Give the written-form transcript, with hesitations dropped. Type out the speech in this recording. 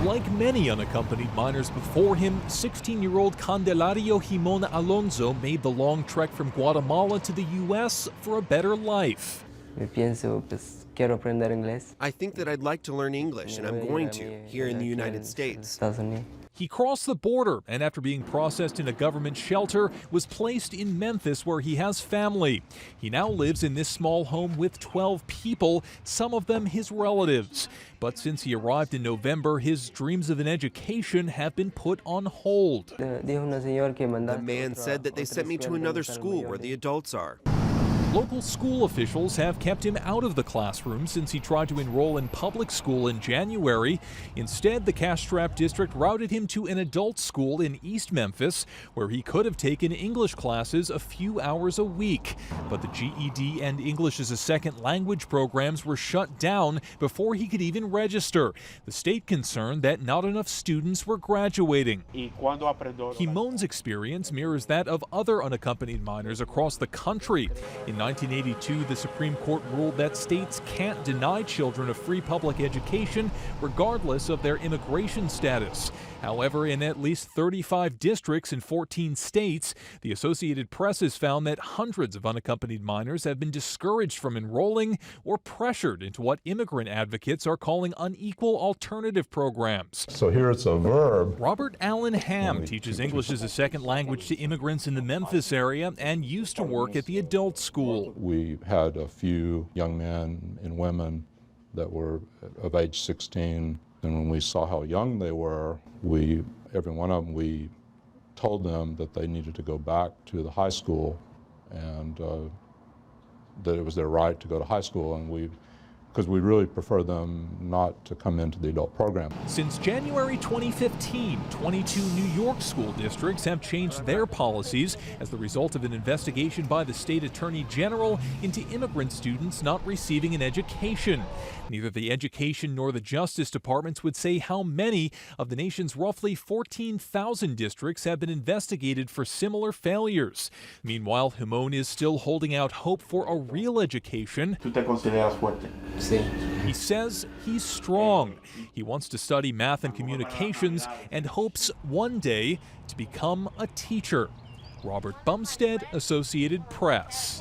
Like many unaccompanied minors before him, 16-year-old Candelario Jimon Alonso made the long trek from Guatemala to the U.S. for a better life. I think that I'd like to learn English, and I'm going to, here in the United States. He crossed the border and, after being processed in a government shelter, was placed in Memphis, where he has family. He now lives in this small home with 12 people, some of them his relatives. But since he arrived in November, his dreams of an education have been put on hold. The man said that they sent me to another school where the adults are. Local school officials have kept him out of the classroom since he tried to enroll in public school in January. Instead, the cash-strapped district routed him to an adult school in East Memphis, where he could have taken English classes a few hours a week. But the GED and English as a second language programs were shut down before he could even register. The state concerned that not enough students were graduating. Jimon's experience mirrors that of other unaccompanied minors across the country. In 1982, the Supreme Court ruled that states can't deny children a free public education regardless of their immigration status. However, in at least 35 districts in 14 states, the Associated Press has found that hundreds of unaccompanied minors have been discouraged from enrolling or pressured into what immigrant advocates are calling unequal alternative programs. So here it's a verb. Robert Allen Ham teaches English as a second language to immigrants in the Memphis area and used to work at the adult school. We had a few young men and women that were of age 16, and when we saw how young they were, every one of them, we told them that they needed to go back to the high school and that it was their right to go to high school, and because we really prefer them not to come into the adult program. Since January 2015, 22 New York school districts have changed their policies as the result of an investigation by the state attorney general into immigrant students not receiving an education. Neither the education nor the justice departments would say how many of the nation's roughly 14,000 districts have been investigated for similar failures. Meanwhile, Jimon is still holding out hope for a real education. He says he's strong. He wants to study math and communications and hopes one day to become a teacher. Robert Bumstead, Associated Press.